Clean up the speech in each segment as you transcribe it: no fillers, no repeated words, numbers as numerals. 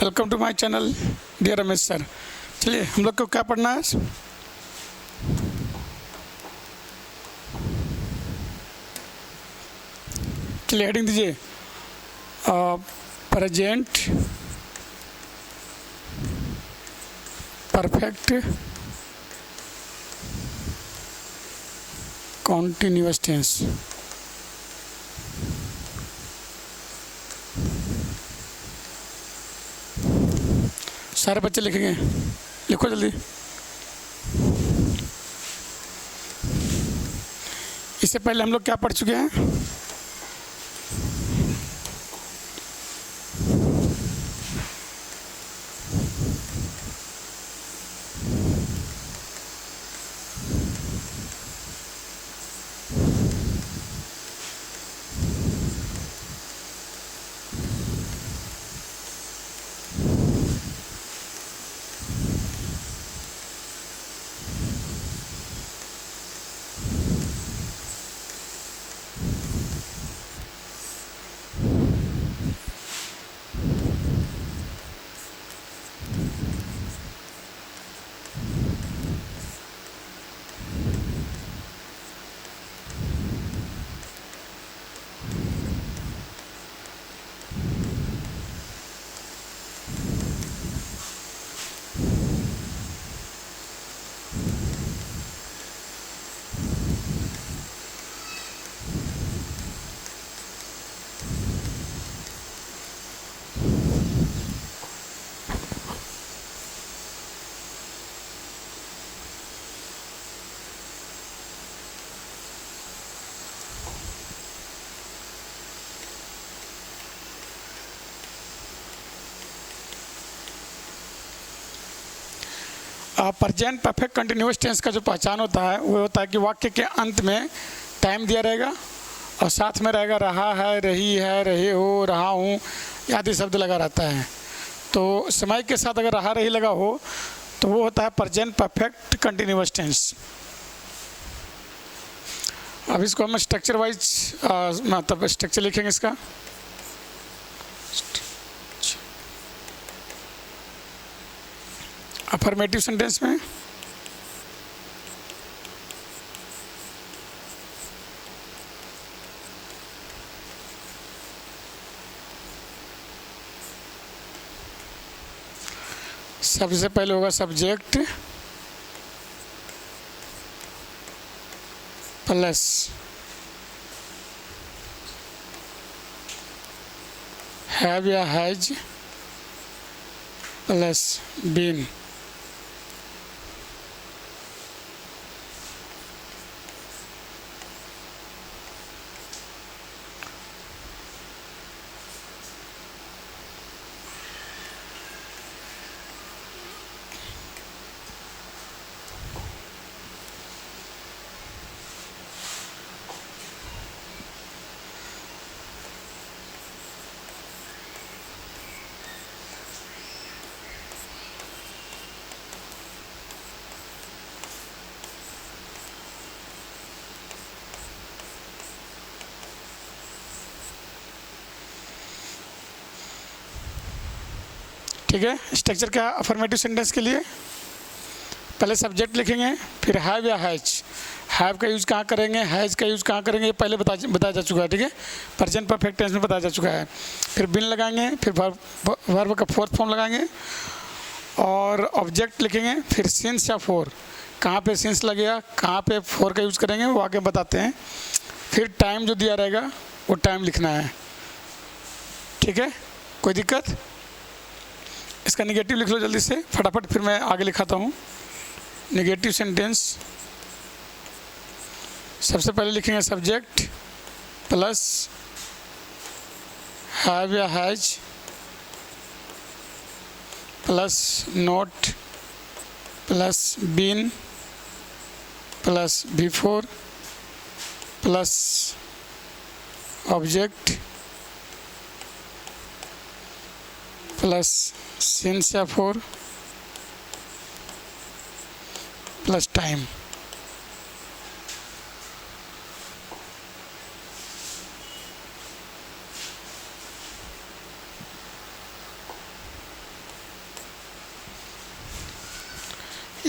Welcome to my channel dear Ramesh sir. चलिए हम लोग को क्या पढ़ना है। चलिए हेडिंग दीजिए प्रेजेंट परफेक्ट कॉन्टिन्यूअस टेंस। सारे बच्चे लिखेंगे, लिखो जल्दी। इससे पहले हम लोग क्या पढ़ चुके हैं? प्रेजेंट परफेक्ट कंटिन्यूअस टेंस का जो पहचान होता है वो होता है कि वाक्य के अंत में टाइम दिया रहेगा और साथ में रहेगा रहा है, रही है, रहे हो, रहा हूँ आदि शब्द लगा रहता है। तो समय के साथ अगर रहा रही लगा हो तो वो होता है प्रेजेंट परफेक्ट कंटिन्यूअस टेंस। अब इसको हम स्ट्रक्चर वाइज मतलब स्ट्रक्चर लिखेंगे इसका। अफर्मेटिव सेंटेंस में सबसे पहले होगा सब्जेक्ट प्लस हैव या हैज प्लस बीन। ठीक है, स्ट्रक्चर क्या अफर्मेटिव सेंटेंस के लिए पहले सब्जेक्ट लिखेंगे, फिर हैव या हैज। हैव का यूज़ कहाँ करेंगे, हैज का यूज़ कहाँ करेंगे, ये पहले बताया जा चुका है। ठीक है, प्रेजेंट परफेक्ट टेंस में बताया जा चुका है। फिर बिन लगाएंगे, फिर वर्ब का फोर्थ फॉर्म लगाएंगे और ऑब्जेक्ट लिखेंगे, फिर सिंस या फॉर। कहाँ पे सिंस लगेगा, कहाँ पे फॉर का यूज़ करेंगे वो आगे बताते हैं। फिर टाइम जो दिया रहेगा वो टाइम लिखना है। ठीक है, कोई दिक्कत? इसका निगेटिव लिख लो जल्दी से फटाफट, फिर मैं आगे लिखाता हूँ। निगेटिव सेंटेंस सबसे पहले लिखेंगे सब्जेक्ट प्लस हैव या has plus not plus been plus before plus object plus since या फॉर प्लस टाइम।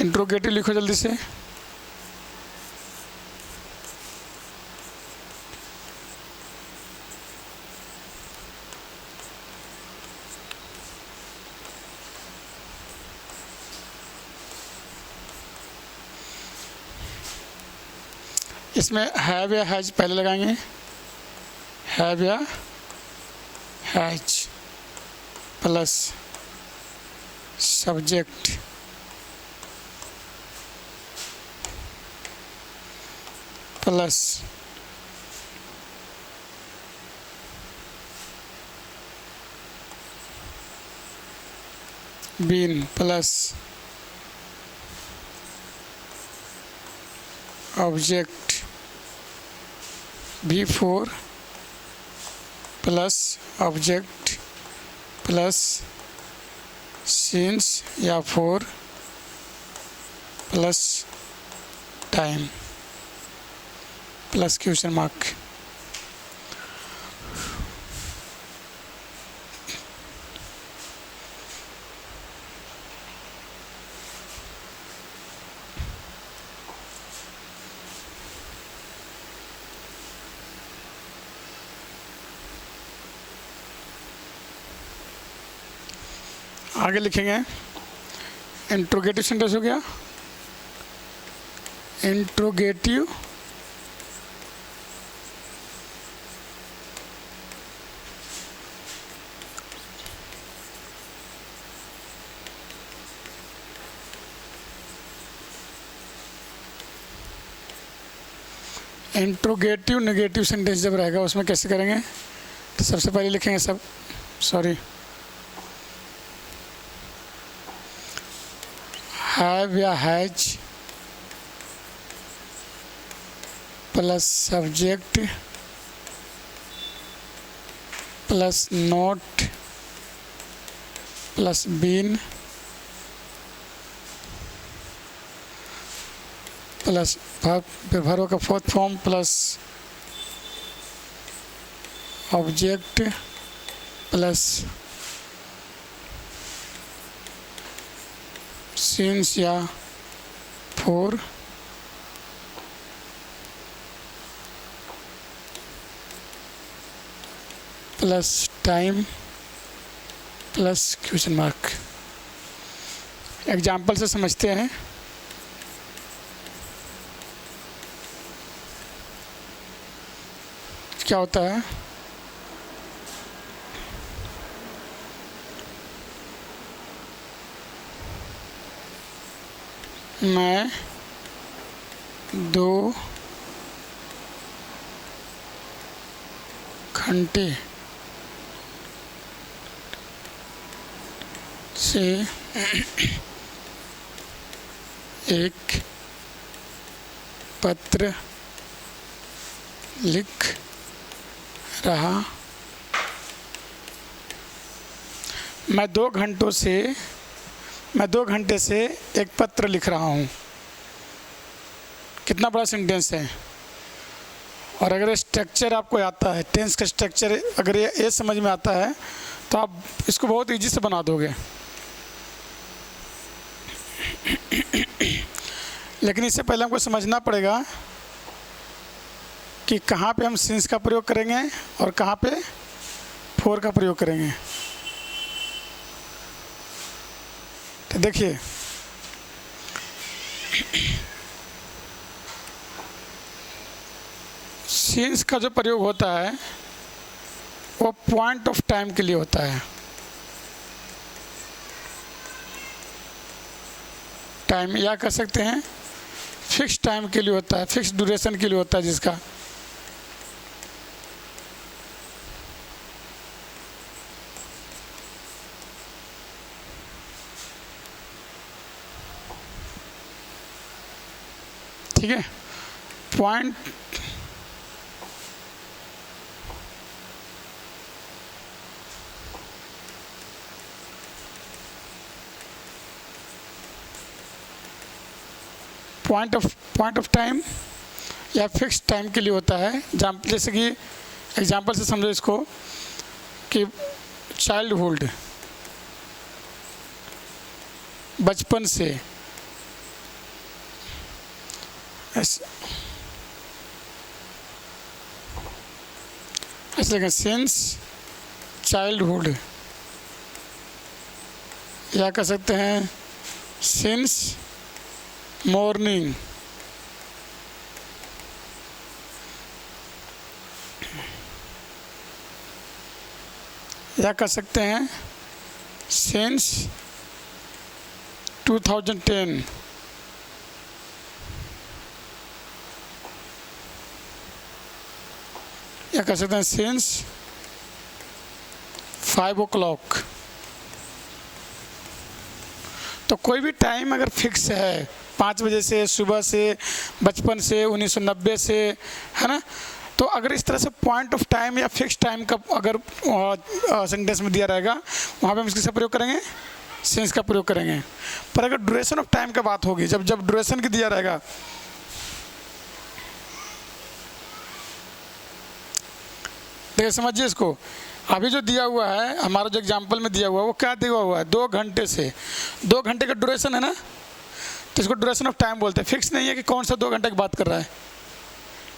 इंट्रोगेटिव लिखो जल्दी से। इसमें हैव या हैज पहले लगाएंगे, हैव या has plus subject plus been plus object V4 plus object plus since या for plus time plus question mark. आगे लिखेंगे इंट्रोगेटिव सेंटेंस हो गया, इंट्रोगेटिव इंट्रोगेटिव नेगेटिव सेंटेंस जब रहेगा उसमें कैसे करेंगे, तो सबसे पहले लिखेंगे हैव या has plus subject plus not plus been plus verb का fourth form plus object plus since या for plus time plus question mark. Example से समझते हैं। क्या होता है, मैं 2 घंटे से एक पत्र लिख रहा। मैं 2 घंटे से एक पत्र लिख रहा हूँ। कितना बड़ा सेंटेंस है। और अगर स्ट्रक्चर आपको आता है, टेंस का स्ट्रक्चर अगर ये समझ में आता है तो आप इसको बहुत इजी से बना दोगे। लेकिन इससे पहले हमको समझना पड़ेगा कि कहाँ पे हम सिंस का प्रयोग करेंगे और कहाँ पे फॉर का प्रयोग करेंगे। तो देखिए, सिंस का जो प्रयोग होता है वो पॉइंट ऑफ टाइम के लिए होता है। टाइम या कह सकते हैं फिक्स टाइम के लिए होता है, फिक्स ड्यूरेशन के लिए होता है जिसका। ठीक है, पॉइंट पॉइंट ऑफ टाइम या फिक्स टाइम के लिए होता है। जैसे कि एग्जांपल से समझो इसको कि चाइल्डहुड बचपन से ऐसे लिखें सिंस चाइल्डहुड, या कह सकते हैं सिंस मॉर्निंग, या कह सकते हैं सिंस 2010, या कह सकते हैं सिंस 5 o'clock। तो कोई भी टाइम अगर फिक्स है 5 बजे से, सुबह से, बचपन से, 1990 से, है ना, तो अगर इस तरह से पॉइंट ऑफ टाइम या फिक्स टाइम का अगर सेंटेंस में दिया रहेगा, वहाँ पे हम इसका प्रयोग करेंगे, सिंस का प्रयोग करेंगे। पर अगर ड्यूरेशन ऑफ टाइम का बात होगी, जब ड्यूरेशन की दिया रहेगा, देखिए समझिए इसको, अभी जो दिया हुआ है, हमारा जो एग्जाम्पल में दिया हुआ है, वो क्या दिया हुआ है, 2 घंटे से, 2 घंटे का ड्यूरेशन है ना, तो इसको ड्यूरेशन ऑफ टाइम बोलते हैं। फिक्स नहीं है कि कौन सा 2 घंटे की बात कर रहा है।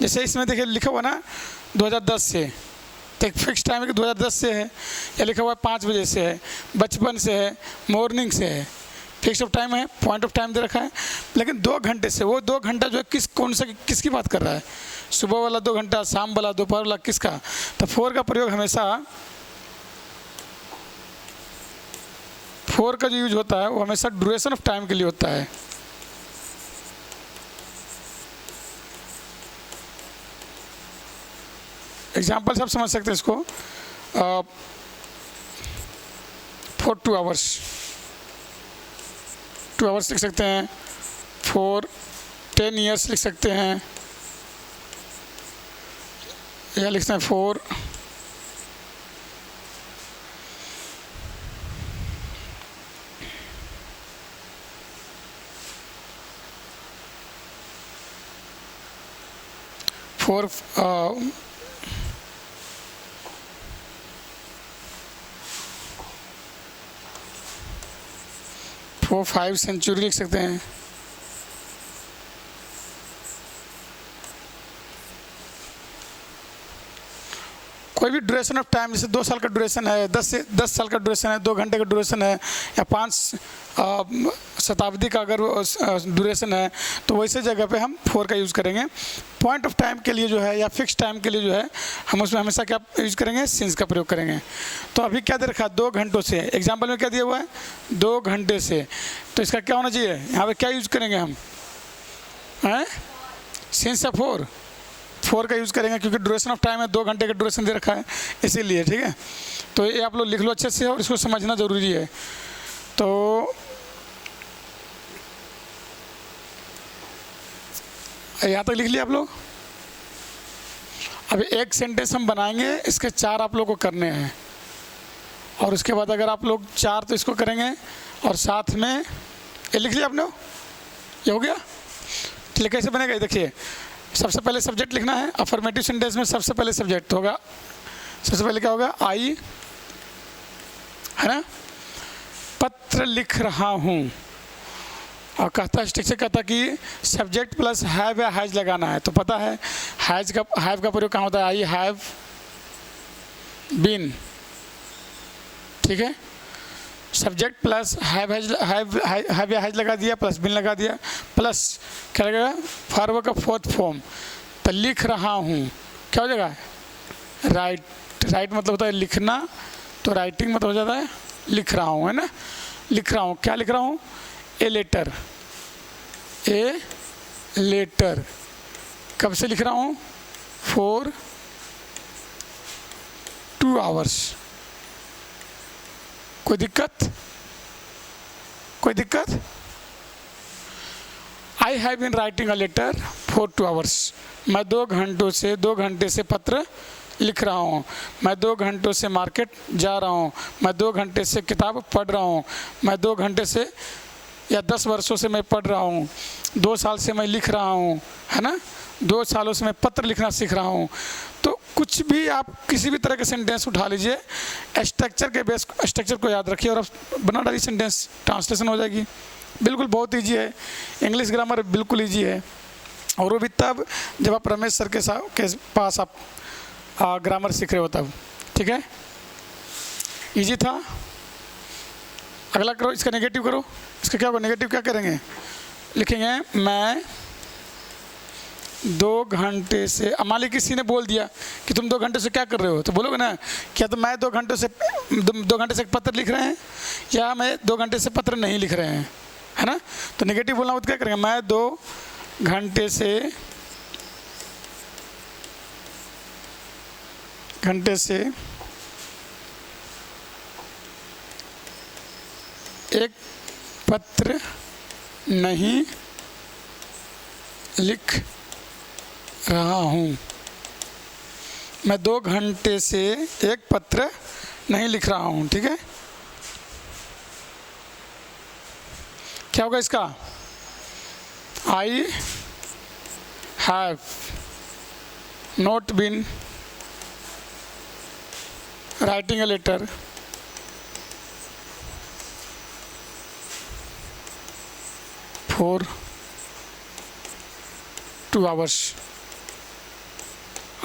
जैसे इसमें देखिए लिखा हुआ ना 2010 से, तो एक फिक्स टाइम है कि 2010 से है, या लिखा हुआ है 5 बजे से है, बचपन से है, मॉर्निंग से है, फिक्स ऑफ टाइम है, पॉइंट ऑफ टाइम दे रखा है। लेकिन 2 घंटे से, वो 2 घंटा जो है किसकी बात कर रहा है, सुबह वाला 2 घंटा, शाम वाला, दोपहर वाला, किसका। तो 4 का प्रयोग हमेशा, 4 का जो यूज होता है वो हमेशा ड्यूरेशन ऑफ टाइम के लिए होता है। एग्जाम्पल सब समझ सकते हैं इसको। फॉर 2 hours, 2 hours लिख सकते हैं, फॉर 10 years लिख सकते हैं, या लिख सकते हैं फॉर for 5 century लिख सकते हैं। कोई भी ड्यूरेशन ऑफ टाइम, जैसे 2 साल का ड्यूरेशन है, 10 साल का ड्यूरेशन है, 2 घंटे का ड्यूरेशन है, या 5 शताब्दी का अगर ड्यूरेशन है, तो वैसे जगह पे हम 4 का यूज़ करेंगे। पॉइंट ऑफ टाइम के लिए जो है, या फिक्स टाइम के लिए जो है, हम उसमें हमेशा क्या यूज़ करेंगे, सिंस का प्रयोग करेंगे। तो अभी क्या दे रखा है, 2 घंटों से, एग्जाम्पल में क्या दिया हुआ है, 2 घंटे से, तो इसका क्या होना चाहिए, यहाँ पे क्या यूज़ करेंगे हम, हैं, सिंस या 4 का यूज़ करेंगे, क्योंकि ड्यूरेशन ऑफ टाइम है, 2 घंटे का ड्यूरेशन दे रखा है, इसीलिए। ठीक है, तो ये आप लोग लिख लो अच्छे से, और इसको समझना ज़रूरी है। तो यहाँ तक लिख लिया आप लोग। अभी एक सेंटेंस हम बनाएंगे, इसके 4 आप लोग को करने हैं, और उसके बाद अगर आप लोग 4 तो इसको करेंगे, और साथ में ये लिख लिया आपने, ये हो गया। चलिए कैसे बनेगा, देखिए सबसे पहले सब्जेक्ट लिखना है। अफर्मेटिव सेंटेंस में सबसे पहले सब्जेक्ट होगा, सबसे पहले क्या होगा, आई, है ना, पत्र लिख रहा हूँ, और कहता स्ट्रक्चर कहता कि सब्जेक्ट प्लस हैव या हैज लगाना है। तो पता है हैव का प्रयोग कहाँ होता है, आई हैव बीन। ठीक है, सब्जेक्ट प्लस हैव या हैज लगा दिया, प्लस बिन लगा दिया, प्लस क्या लगेगा, फॉर्म का 4th फॉर्म। तो लिख रहा हूँ क्या हो जाएगा, राइट मतलब होता है लिखना, तो राइटिंग मतलब हो जाता है लिख रहा हूँ, है ना, लिख रहा हूँ। क्या लिख रहा हूँ, ए लेटर। कब से लिख रहा हूँ, फॉर 2 hours। कोई दिक्कत, I have been writing a letter for 2 hours। मैं 2 घंटे से पत्र लिख रहा हूँ, मैं 2 घंटों से मार्केट जा रहा हूँ, मैं 2 घंटे से किताब पढ़ रहा हूँ, मैं 2 घंटे से या 10 वर्षों से मैं पढ़ रहा हूँ, 2 साल से मैं लिख रहा हूँ, है ना, 2 सालों से मैं पत्र लिखना सीख रहा हूँ। तो कुछ भी आप किसी भी तरह के सेंटेंस उठा लीजिए, स्ट्रक्चर को याद रखिए, और आप बना डालिए सेंटेंस, ट्रांसलेशन हो जाएगी। बिल्कुल बहुत ईजी है, इंग्लिश ग्रामर बिल्कुल ईजी है। और वो भी तब जब आप रमेश सर के पास आप ग्रामर सीख रहे हो तब। ठीक है, इजी था। अगला करो, इसका नेगेटिव करो। इसका क्या होगा, नेगेटिव क्या करेंगे, लिखेंगे मैं 2 घंटे से। अब मान लीजिए किसी ने बोल दिया कि तुम 2 घंटे से क्या कर रहे हो, तो बोलोगे ना क्या तो मैं 2 घंटे से एक पत्र लिख रहे हैं या मैं 2 घंटे से पत्र नहीं लिख रहे हैं, है ना। तो नेगेटिव बोलना हो तो क्या करेंगे, मैं 2 घंटे से एक पत्र नहीं लिख रहा हूँ। मैं 2 घंटे से एक पत्र नहीं लिख रहा हूँ। ठीक है, क्या होगा इसका, I have not been writing a letter for 2 hours.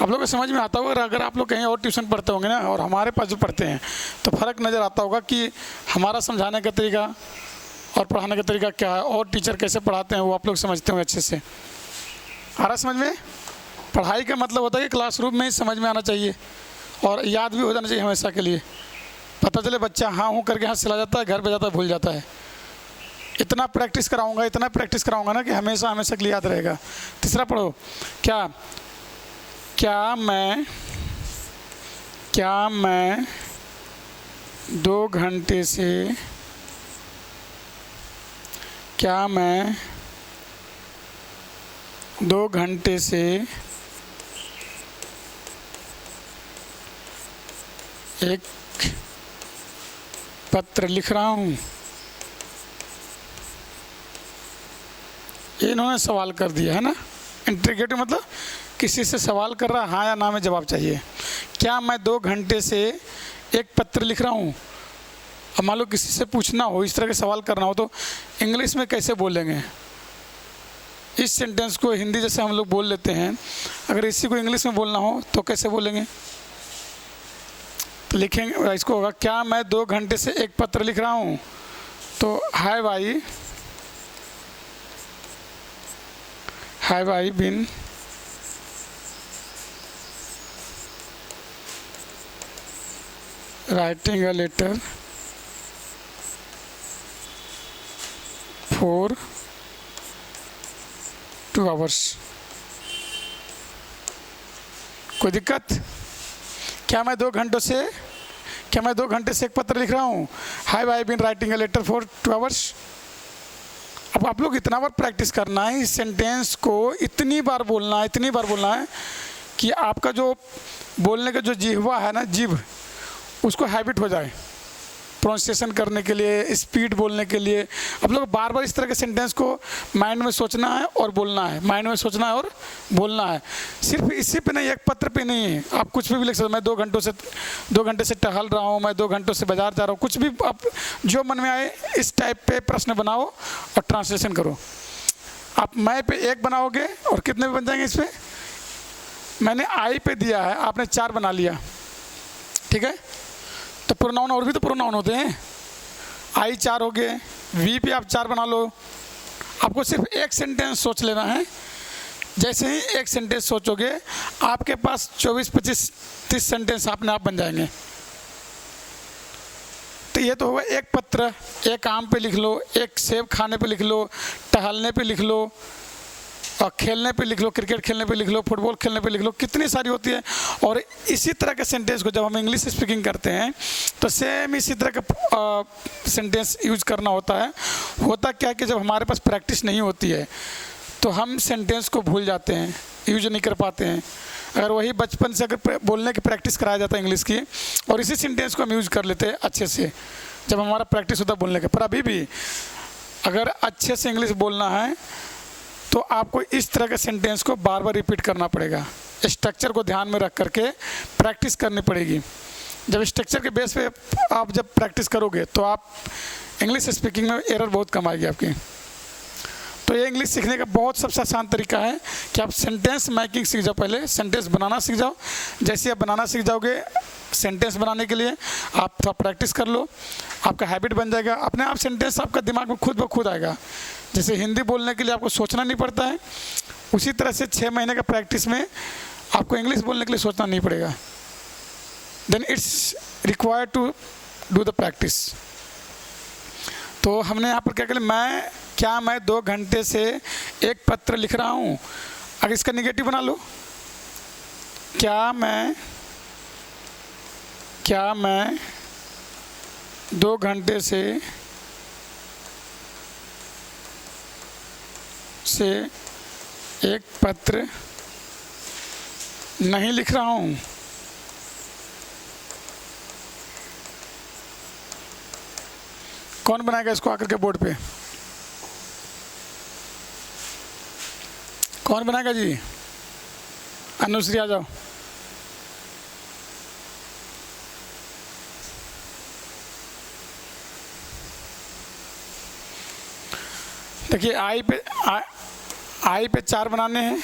आप लोगों को समझ में आता होगा। अगर आप लोग कहीं और ट्यूशन पढ़ते होंगे ना और हमारे पास जो पढ़ते हैं तो फ़र्क नज़र आता होगा कि हमारा समझाने का तरीका और पढ़ाने का तरीका क्या है और टीचर कैसे पढ़ाते हैं वो आप लोग समझते होंगे अच्छे से। आ रहा समझ में। पढ़ाई का मतलब होता है कि क्लासरूम में ही समझ में आना चाहिए और याद भी हो जाना चाहिए हमेशा के लिए। पता चले बच्चा हाँ हूँ करके हाथ चला जाता है, घर पे जाता है भूल जाता है। इतना प्रैक्टिस कराऊंगा ना कि हमेशा के लिए याद रहेगा। तीसरा पढ़ो, क्या मैं 2 घंटे से एक पत्र लिख रहा हूँ। ये इन्होंने सवाल कर दिया है ना, इंट्रीगेटिव मतलब किसी से सवाल कर रहा है, हाँ या ना में जवाब चाहिए। क्या मैं 2 घंटे से एक पत्र लिख रहा हूँ। अब मान लो किसी से पूछना हो, इस तरह के सवाल करना हो तो इंग्लिश में कैसे बोलेंगे। इस सेंटेंस को हिंदी जैसे हम लोग बोल लेते हैं, अगर इसी को इंग्लिश में बोलना हो तो कैसे बोलेंगे। तो लिखेंगे, इसको होगा क्या मैं 2 घंटे से एक पत्र लिख रहा हूँ। तो have I been writing a letter for 2 hours. कोई दिक्कत। क्या मैं 2 घंटे से एक पत्र लिख रहा हूँ। Have I been writing a letter for 2 hours. अब आप लोग इतना बार प्रैक्टिस करना है, इस सेंटेंस को इतनी बार बोलना है कि आपका जो बोलने का जो जिह्वा है ना, जीभ, उसको हैबिट हो जाए प्रोनाउंसिएशन करने के लिए, स्पीड बोलने के लिए। आप लोग बार बार इस तरह के सेंटेंस को माइंड में सोचना है और बोलना है, सिर्फ इसी पे नहीं, एक पत्र पे नहीं है। आप कुछ भी लिख सकते हो। मैं 2 घंटे से टहल रहा हूँ, मैं 2 घंटों से बाजार जा रहा हूँ, कुछ भी आप जो मन में आए इस टाइप पे प्रश्न बनाओ और ट्रांसलेशन करो। आप मैं पे 1 बनाओगे और कितने भी बन जाएंगे इस पर। मैंने आई पे दिया है, आपने 4 बना लिया। ठीक है, तो प्रोनाउन और भी तो प्रोनाउन होते हैं। आई 4 हो गए, वी पे आप 4 बना लो। आपको सिर्फ एक सेंटेंस सोच लेना है। जैसे ही एक सेंटेंस सोचोगे आपके पास 24, 25, 30 सेंटेंस अपने आप बन जाएंगे। तो ये तो हुआ एक पत्र। एक आम पे लिख लो, एक सेब खाने पे लिख लो, टहलने पे लिख लो, और खेलने पे लिख लो, क्रिकेट खेलने पे लिख लो, फुटबॉल खेलने पे लिख लो, कितनी सारी होती है। और इसी तरह के सेंटेंस को जब हम इंग्लिश स्पीकिंग करते हैं तो सेम इसी तरह का सेंटेंस यूज करना होता है। होता क्या है कि जब हमारे पास प्रैक्टिस नहीं होती है तो हम सेंटेंस को भूल जाते हैं, यूज नहीं कर पाते हैं। अगर वही बचपन से अगर बोलने की प्रैक्टिस कराया जाता है इंग्लिश की, और इसी सेंटेंस को हम यूज़ कर लेते हैं अच्छे से जब हमारा प्रैक्टिस होता है बोलने का। पर अभी भी अगर अच्छे से इंग्लिश बोलना है तो आपको इस तरह के सेंटेंस को बार बार रिपीट करना पड़ेगा। स्ट्रक्चर को ध्यान में रख करके प्रैक्टिस करनी पड़ेगी। जब स्ट्रक्चर के बेस पे आप जब प्रैक्टिस करोगे तो आप इंग्लिश स्पीकिंग में एरर बहुत कम आएगी आपकी। तो ये इंग्लिश सीखने का बहुत सबसे आसान तरीका है कि आप सेंटेंस मेकिंग सीख जाओ, पहले सेंटेंस बनाना सीख जाओ। जैसे आप बनाना सीख जाओगे, सेंटेंस बनाने के लिए आप थोड़ा प्रैक्टिस कर लो, आपका हैबिट बन जाएगा, अपने आप सेंटेंस आपका दिमाग में खुद ब खुद आएगा। जैसे हिंदी बोलने के लिए आपको सोचना नहीं पड़ता है, उसी तरह से 6 महीने का प्रैक्टिस में आपको इंग्लिश बोलने के लिए सोचना नहीं पड़ेगा। Then it's required to do the practice. तो हमने यहाँ पर क्या किया, मैं 2 घंटे से एक पत्र लिख रहा हूँ। अगर इसका निगेटिव बना लो, क्या मैं 2 घंटे से एक पत्र नहीं लिख रहा हूँ। कौन बनाएगा इसको आकर के बोर्ड पे? कौन बनाएगा जी? अनुश्री आ जाओ। देखिए आई पे 4 बनाने हैं,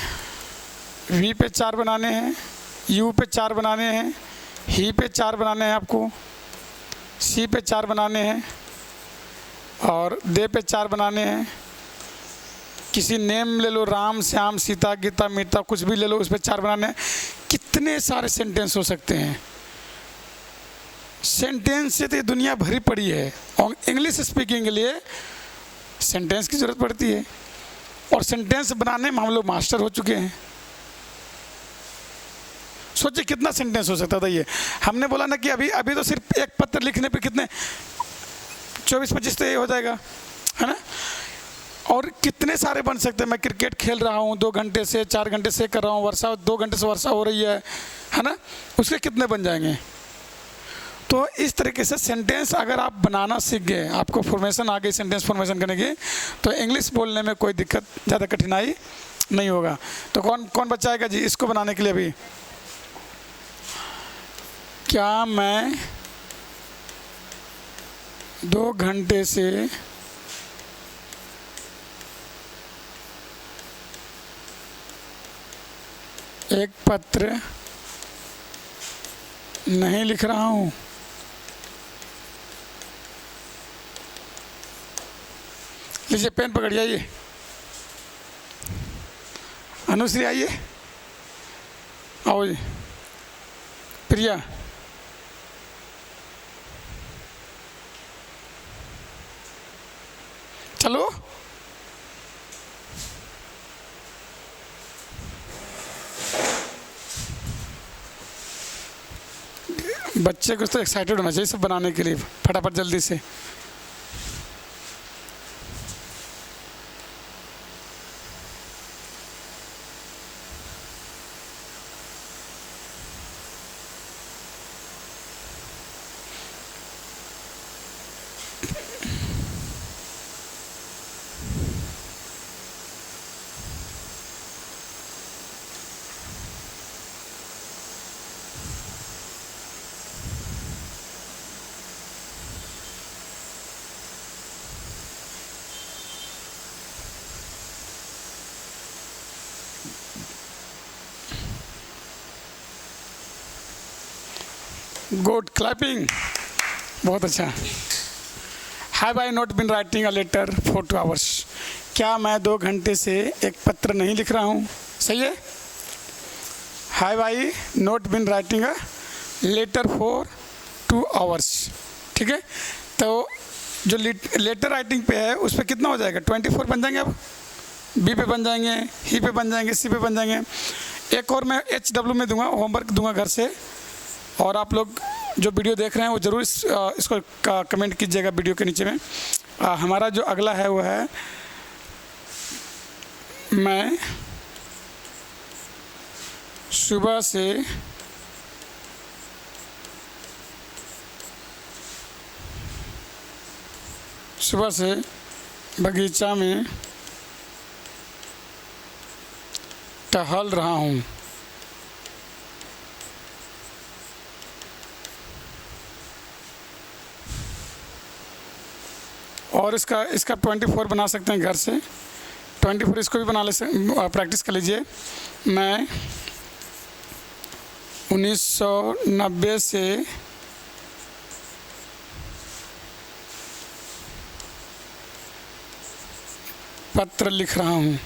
वी पे 4 बनाने हैं, यू पे 4 बनाने हैं, ही पे 4 बनाने हैं, आपको सी पे 4 बनाने हैं और दे पे 4 बनाने हैं। किसी नेम ले लो, राम श्याम सीता गीता मीता, कुछ भी ले लो, उस पर 4 बनाने हैं। कितने सारे सेंटेंस हो सकते हैं। सेंटेंस से तो दुनिया भरी पड़ी है और इंग्लिश स्पीकिंग के लिए सेंटेंस की ज़रूरत पड़ती है और सेंटेंस बनाने में हम लोग मास्टर हो चुके हैं। सोचिए कितना सेंटेंस हो सकता था ये। हमने बोला ना कि अभी तो सिर्फ एक पत्र लिखने पे कितने 24-25 तो ये हो जाएगा, है ना। और कितने सारे बन सकते हैं। मैं क्रिकेट खेल रहा हूँ 2 घंटे से, 4 घंटे से कर रहा हूँ, वर्षा 2 घंटे से वर्षा हो रही है ना, उसके कितने बन जाएंगे। तो इस तरीके से सेंटेंस अगर आप बनाना सीख गए, आपको फॉर्मेशन आ गई सेंटेंस फॉर्मेशन करने की, तो इंग्लिश बोलने में कोई दिक्कत, ज़्यादा कठिनाई नहीं होगा। तो कौन बचाएगा जी इसको बनाने के लिए? अभी क्या मैं 2 घंटे से एक पत्र नहीं लिख रहा हूँ। लीजिए पेन पकड़िए, आइए अनुश्री, आइए, आओ जी, प्रिया, चलो। बच्चे को तो एक्साइटेड होना चाहिए सब बनाने के लिए, फटाफट जल्दी से। गुड, क्लैपिंग, बहुत अच्छा। Have I not been writing a letter for 2 hours? क्या मैं 2 घंटे से एक पत्र नहीं लिख रहा हूँ? सही है। Have I not been writing a letter for 2 hours? ठीक है। तो जो लेटर राइटिंग पे है उस पर कितना हो जाएगा? 24 बन जाएंगे। अब बी पे बन जाएंगे, ही पे बन जाएंगे, सी पे बन जाएंगे। एक और मैं HW में दूंगा, होमवर्क दूंगा घर से, और आप लोग जो वीडियो देख रहे हैं वो ज़रूर इसको कमेंट कीजिएगा वीडियो के नीचे में। हमारा जो अगला है वो है, मैं सुबह से बगीचा में टहल रहा हूँ। और इसका 24 बना सकते हैं घर से। 24 इसको भी बना ले प्रैक्टिस कर लीजिए। मैं 1990 से पत्र लिख रहा हूँ।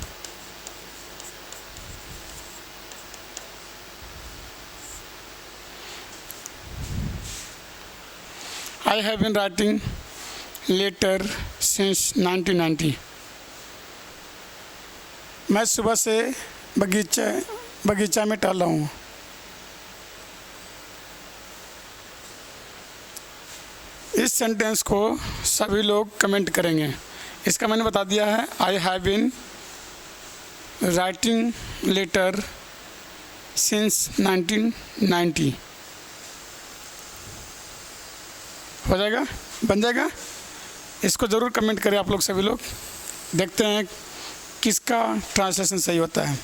I have been writing letter since 1990। मैं सुबह से बगीचा में टहल रहा हूँ। इस सेंटेंस को सभी लोग कमेंट करेंगे। इसका मैंने बता दिया है, I have been writing letter since 1990। हो जाएगा, बन जाएगा। इसको ज़रूर कमेंट करें आप लोग सभी लोग, देखते हैं किसका ट्रांसलेशन सही होता है।